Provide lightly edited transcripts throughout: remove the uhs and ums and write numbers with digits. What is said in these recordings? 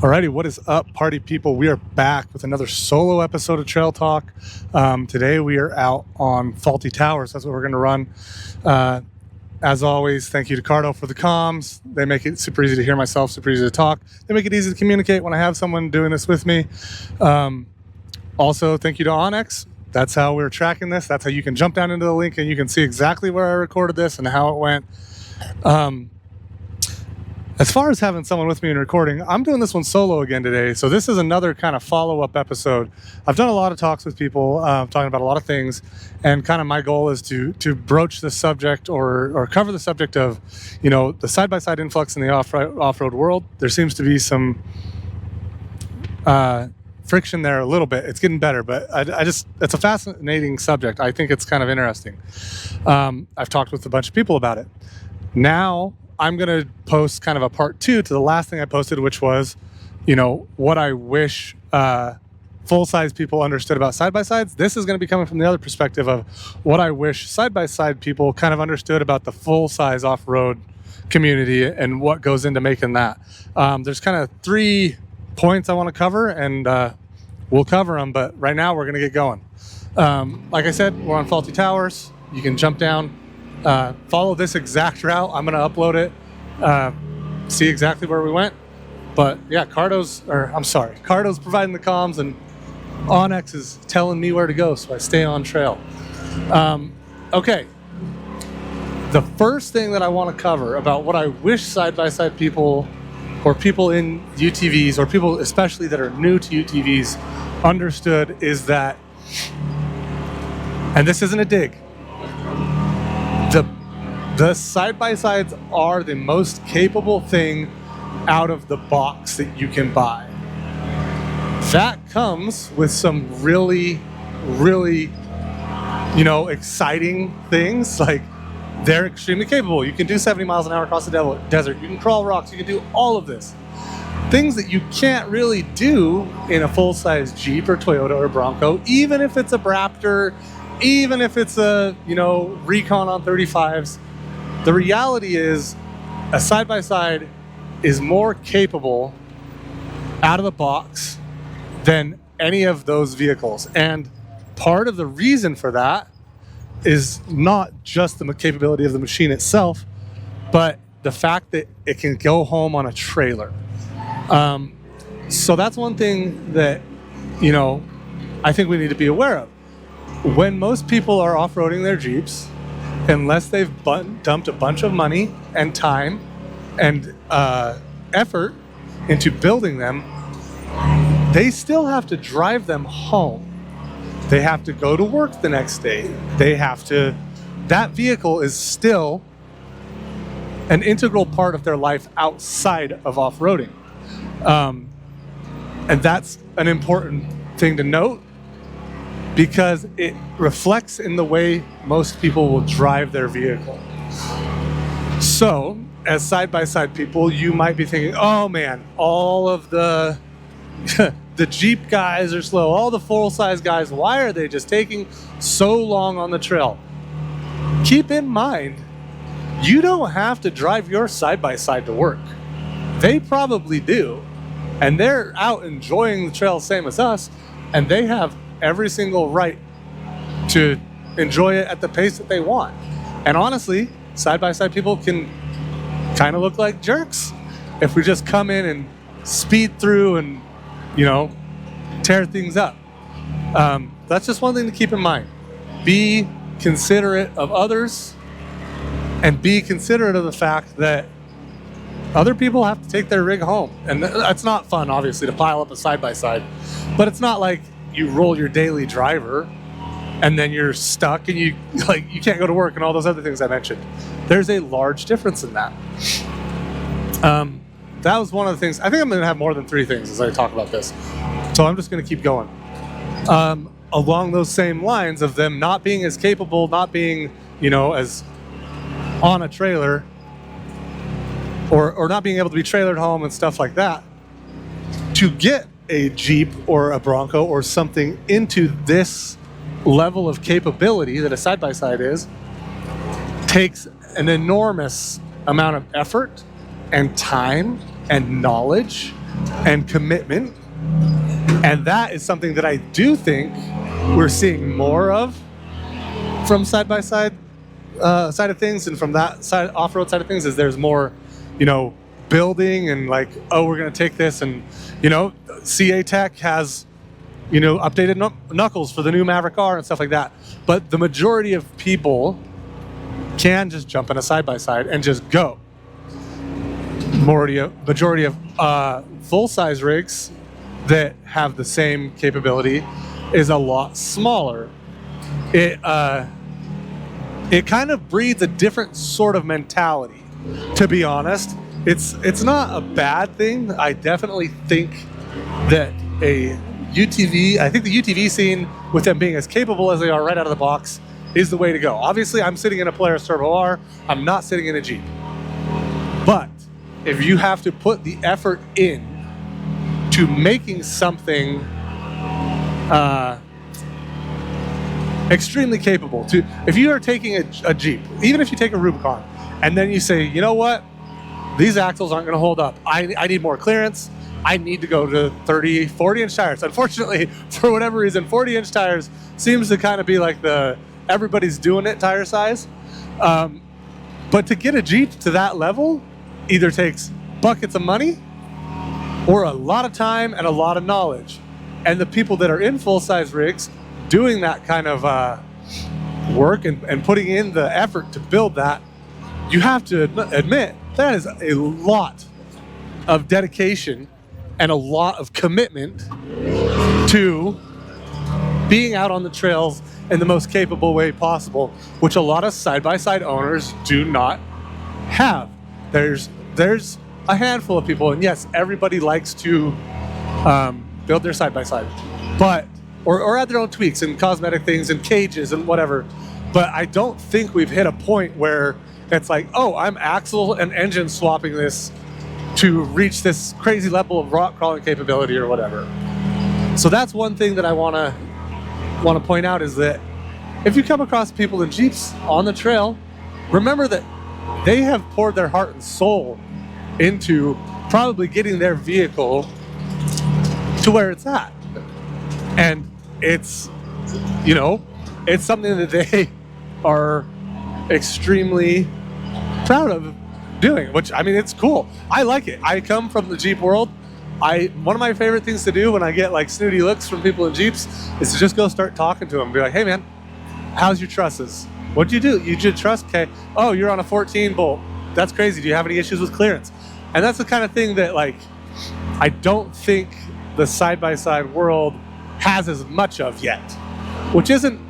Alrighty, what is up, party people? We are back with another solo episode of Trail Talk. Today we are out on Faulty Towers. That's what we're going to run. As always, thank you to Cardo for the comms. They make it super easy to hear myself, super easy to talk. They make it easy to communicate when I have someone doing this with me. Also, thank you to Onyx. That's how we're tracking this. That's how you can jump down into the link and you can see exactly where I recorded this and how it went. As far as having someone with me in recording, I'm doing this one solo again today. So this is another kind of follow-up episode. I've done a lot of talks with people, talking about a lot of things, and kind of my goal is to broach the subject or cover the subject of, the side-by-side influx in the off-road world. There seems to be some friction there a little bit. It's getting better, but it's a fascinating subject. I think it's kind of interesting. I've talked with a bunch of people about it. Now, I'm going to post kind of a part 2 to the last thing I posted, which was, what I wish full-size people understood about side-by-sides. This is going to be coming from the other perspective of what I wish side-by-side people kind of understood about the full-size off-road community and what goes into making that. There's kind of 3 points I want to cover, and we'll cover them, but right now we're going to get going. Like I said, we're on Faulty Towers. You can jump down. Follow this exact route. I'm going to upload it, see exactly where we went. But yeah, Cardo's providing the comms and Onyx is telling me where to go, so I stay on trail. Okay. The first thing that I want to cover about what I wish side-by-side people or people in UTVs or people especially that are new to UTVs understood is that, and this isn't a dig, the side-by-sides are the most capable thing out of the box that you can buy. That comes with some really, really, exciting things. Like, they're extremely capable. You can do 70 miles an hour across the desert. You can crawl rocks. You can do all of this. Things that you can't really do in a full-size Jeep or Toyota or Bronco, even if it's a Raptor, even if it's a, Recon on 35s. The reality is a side-by-side is more capable out of the box than any of those vehicles. And part of the reason for that is not just the capability of the machine itself, but the fact that it can go home on a trailer. So that's one thing that, I think we need to be aware of. When most people are off-roading their Jeeps, unless they've dumped a bunch of money and time and effort into building them, they still have to drive them home. They have to go to work the next day. That vehicle is still an integral part of their life outside of off-roading. And that's an important thing to note, because it reflects in the way most people will drive their vehicle. So, as side-by-side people, you might be thinking, oh man, all of the Jeep guys are slow, all the full-size guys, why are they just taking so long on the trail? Keep in mind, you don't have to drive your side-by-side to work. They probably do. And they're out enjoying the trail same as us, and they have every single right to enjoy it at the pace that they want. And honestly, side-by-side people can kind of look like jerks if we just come in and speed through and, tear things up. That's just one thing to keep in mind. Be considerate of others and be considerate of the fact that other people have to take their rig home. And that's not fun, obviously, to pile up a side-by-side, but it's not like you roll your daily driver and then you're stuck and you can't go to work and all those other things I mentioned. There's a large difference in that. That was one of the things. I think I'm going to have more than 3 things as I talk about this. So I'm just going to keep going. Along those same lines of them not being as capable, not being, as on a trailer or not being able to be trailered home and stuff like that. To get a Jeep or a Bronco or something into this level of capability that a side-by-side is, takes an enormous amount of effort and time and knowledge and commitment. And that is something that I do think we're seeing more of from side-by-side side of things, and from that side, off-road side of things, is there's more, building and like, oh, we're going to take this, and CA Tech has updated knuckles for the new Maverick R and stuff like that. But the majority of people can just jump in a side-by-side and just go. Majority of full-size rigs that have the same capability is a lot smaller. It kind of breeds a different sort of mentality, to be honest. It's not a bad thing. I definitely think that the UTV scene, with them being as capable as they are right out of the box, is the way to go. Obviously, I'm sitting in a Polaris Turbo R. I'm not sitting in a Jeep. But if you have to put the effort in to making something extremely capable, if you are taking a Jeep, even if you take a Rubicon, and then you say, you know what, these axles aren't going to hold up. I need more clearance. I need to go to 30, 40-inch tires. Unfortunately, for whatever reason, 40-inch tires seems to kind of be like everybody's doing it tire size. But to get a Jeep to that level either takes buckets of money or a lot of time and a lot of knowledge. And the people that are in full-size rigs doing that kind of work and putting in the effort to build that, you have to admit that is a lot of dedication and a lot of commitment to being out on the trails in the most capable way possible, which a lot of side-by-side owners do not have. There's a handful of people, and yes, everybody likes to build their side-by-side, but or add their own tweaks and cosmetic things and cages and whatever. But I don't think we've hit a point where it's like, oh, I'm axle and engine swapping this to reach this crazy level of rock crawling capability or whatever. So that's one thing that I want to point out, is that if you come across people in Jeeps on the trail, remember that they have poured their heart and soul into probably getting their vehicle to where it's at. And it's something that they are extremely proud of doing, which, I mean, it's cool. I like it. I come from the Jeep world. One of my favorite things to do when I get like snooty looks from people in Jeeps is to just go start talking to them and be like, hey man, how's your trusses? What'd you do? You did truss? Okay. Oh, you're on a 14 bolt. That's crazy. Do you have any issues with clearance? And that's the kind of thing that, like, I don't think the side-by-side world has as much of yet, which isn't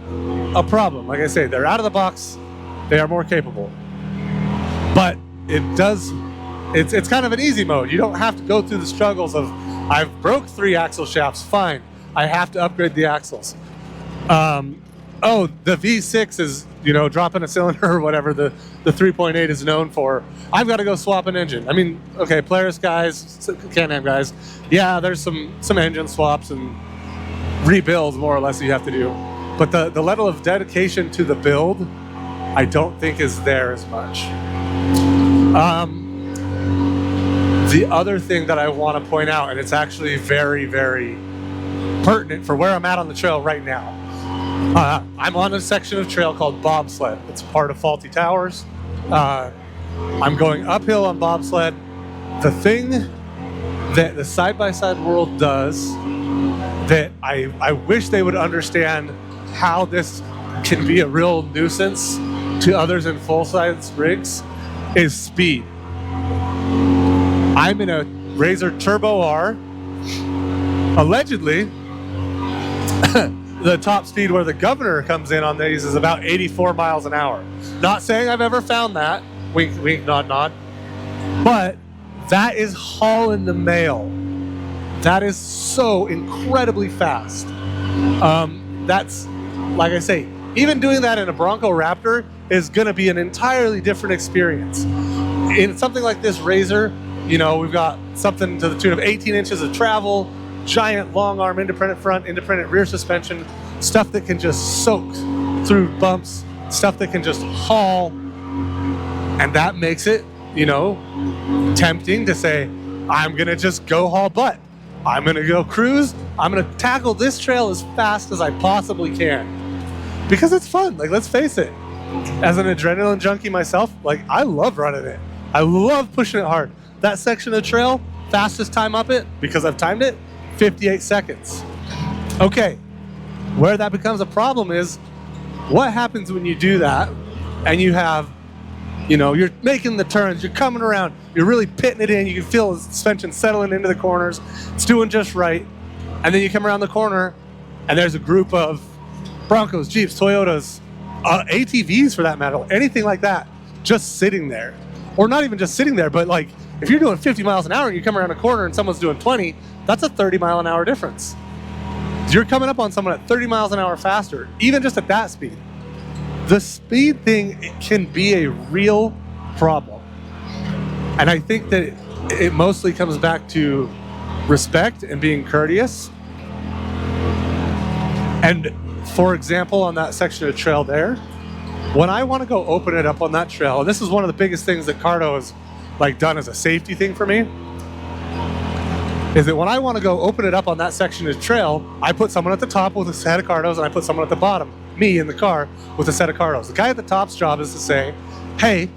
a problem. Like I say, they're out of the box. They are more capable. But it's kind of an easy mode. You don't have to go through the struggles of, I've broke 3 axle shafts, fine. I have to upgrade the axles. Oh, the V6 is, dropping a cylinder or whatever the 3.8 is known for. I've got to go swap an engine. I mean, okay, Polaris guys, Can-Am guys, yeah, there's some engine swaps and rebuilds more or less you have to do. But the level of dedication to the build, I don't think is there as much. The other thing that I want to point out, and it's actually very, very pertinent for where I'm at on the trail right now. I'm on a section of trail called bobsled. It's part of Faulty Towers. I'm going uphill on bobsled. The thing that the side-by-side world does that I wish they would understand how this can be a real nuisance to others in full-size rigs is speed. I'm in a Razor Turbo R. Allegedly, the top speed where the governor comes in on these is about 84 miles an hour. Not saying I've ever found that. Wink, wink, nod, nod. But that is hauling the mail. That is so incredibly fast. That's, like I say, even doing that in a Bronco Raptor is going to be an entirely different experience. In something like this Razor, we've got something to the tune of 18 inches of travel, giant long arm independent front, independent rear suspension, stuff that can just soak through bumps, stuff that can just haul. And that makes it, tempting to say, I'm going to just go haul butt. I'm gonna go cruise. I'm gonna tackle this trail as fast as I possibly can. Because it's fun, like, let's face it. As an adrenaline junkie myself, like, I love running it. I love pushing it hard. That section of trail, fastest time up it, because I've timed it, 58 seconds. Okay, where that becomes a problem is, what happens when you do that and you have, you're making the turns, you're coming around, you're really pitting it in, you can feel the suspension settling into the corners, it's doing just right, and then you come around the corner and there's a group of Broncos, Jeeps, Toyotas, ATVs for that matter, anything like that, just sitting there. Or not even just sitting there, but like, if you're doing 50 miles an hour and you come around a corner and someone's doing 20, that's a 30 mile an hour difference. You're coming up on someone at 30 miles an hour faster, even just at that speed. The speed thing, it can be a real problem. And I think that it mostly comes back to respect and being courteous. And for example, on that section of trail there, when I want to go open it up on that trail, and this is one of the biggest things that Cardo has done as a safety thing for me, is that when I want to go open it up on that section of trail, I put someone at the top with a set of Cardos and I put someone at the bottom, me in the car with a set of Cardos. The guy at the top's job is to say, hey,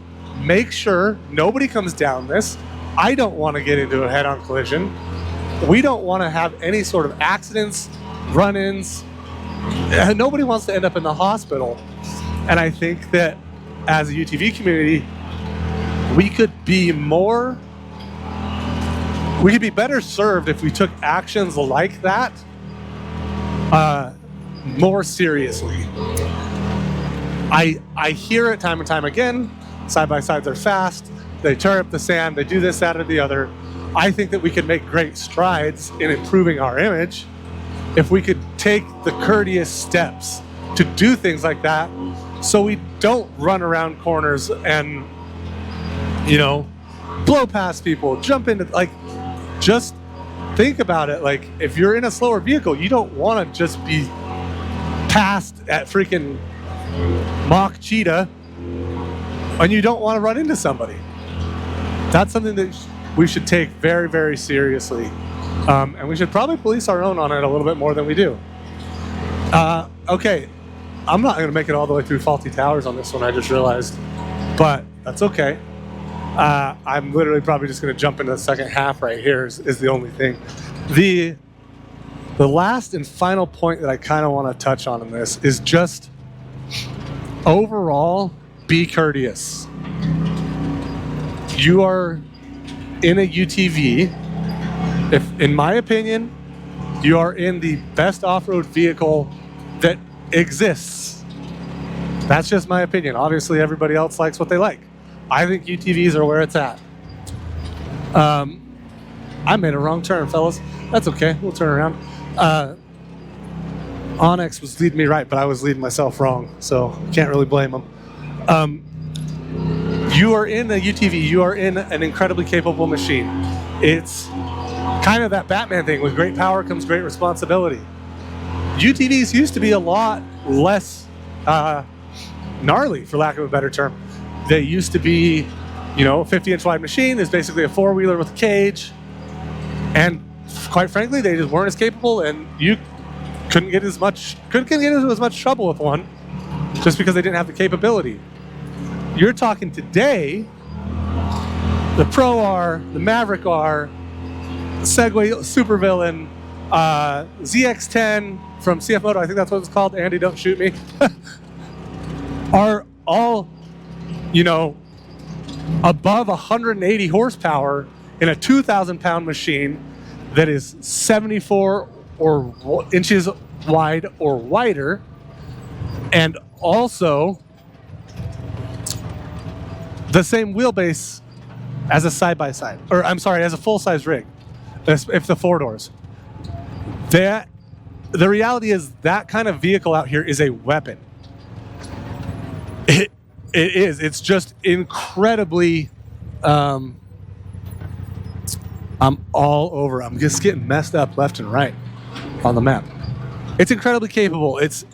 make sure nobody comes down this. I don't want to get into a head-on collision. We don't want to have any sort of accidents, run-ins. Nobody wants to end up in the hospital. And I think that as a UTV community, we could be better served if we took actions like that more seriously. I hear it time and time again, side-by-sides are fast, they tear up the sand, they do this, that, or the other. I think that we could make great strides in improving our image if we could take the courteous steps to do things like that, so we don't run around corners and, blow past people, jump into, just think about it. Like, if you're in a slower vehicle, you don't want to just be passed at freaking Mach Cheetah and you don't want to run into somebody. That's something that we should take very, very seriously. And we should probably police our own on it a little bit more than we do. Okay. I'm not going to make it all the way through Faulty Towers on this one, I just realized, but that's okay. I'm literally probably just going to jump into the second half right here is the only thing. The last and final point that I kind of want to touch on in this is just overall, be courteous. You are in a UTV. If, in my opinion, you are in the best off-road vehicle that exists. That's just my opinion. Obviously, everybody else likes what they like. I think UTVs are where it's at. I made a wrong turn, fellas. That's okay. We'll turn around. Onyx was leading me right, but I was leading myself wrong, so can't really blame them. You are in a UTV. You are in an incredibly capable machine. It's kind of that Batman thing. With great power comes great responsibility. UTVs used to be a lot less gnarly, for lack of a better term. They used to be, 50-inch wide machine is basically a four-wheeler with a cage. And quite frankly, they just weren't as capable, and you couldn't get into as much trouble with one just because they didn't have the capability. You're talking today, the Pro R, the Maverick R, the Segway Supervillain, ZX10 from CF Moto, I think that's what it's called. Andy, don't shoot me. Are all, above 180 horsepower in a 2,000-pound machine that is 74 inches wide or wider, and also the same wheelbase as a side-by-side, or I'm sorry, as a full-size rig, if the four doors. The reality is that kind of vehicle out here is a weapon. It is. It's just incredibly. I'm all over. I'm just getting messed up left and right on the map. It's incredibly capable. It's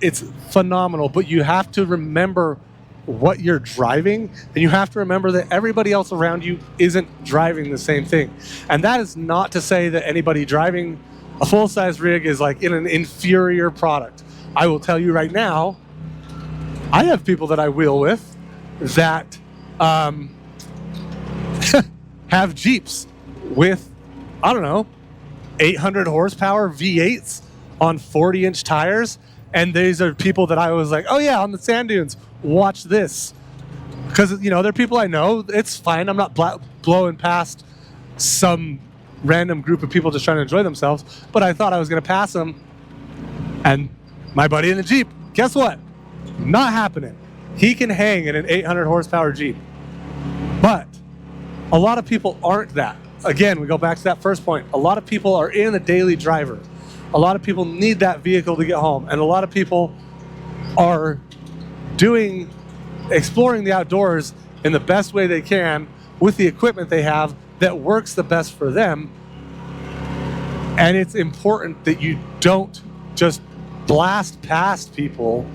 phenomenal, but you have to remember what you're driving, and you have to remember that everybody else around you isn't driving the same thing. And that is not to say that anybody driving a full-size rig is like in an inferior product. I will tell you right now, I have people that I wheel with that have Jeeps with, I don't know, 800 horsepower V8s on 40-inch tires. And these are people that I was like, oh yeah, on the sand dunes, watch this. Because, you know, they're people I know. It's fine. I'm not blowing past some random group of people just trying to enjoy themselves. But I thought I was going to pass them. And my buddy in the Jeep, guess what? Not happening. He can hang in an 800 horsepower Jeep. But a lot of people aren't that. Again, we go back to that first point. A lot of people are in the daily driver. A lot of people need that vehicle to get home. And a lot of people are exploring the outdoors in the best way they can with the equipment they have that works the best for them. And it's important that you don't just blast past people,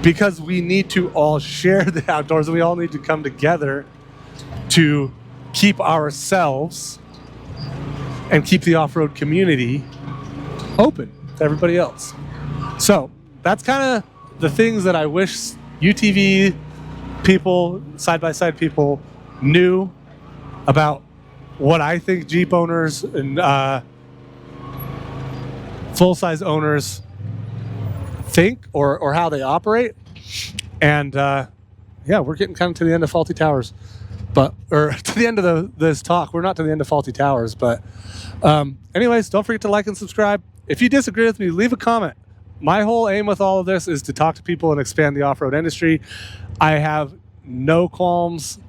because we need to all share the outdoors. We all need to come together to keep ourselves and keep the off-road community open to everybody else. So that's kind of the things that I wish UTV people, side-by-side people, knew about what I think Jeep owners and full-size owners think or how they operate. And yeah, we're getting kind of to the end of Faulty Towers, or to the end of this talk. We're not to the end of Faulty Towers, but anyways, don't forget to like and subscribe. If you disagree with me, leave a comment. My whole aim with all of this is to talk to people and expand the off-road industry. I have no qualms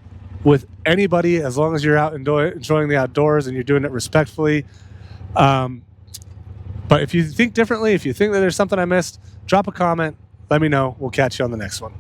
with anybody as long as you're out enjoying the outdoors and you're doing it respectfully. But if you think differently, if you think that there's something I missed, drop a comment. Let me know. We'll catch you on the next one.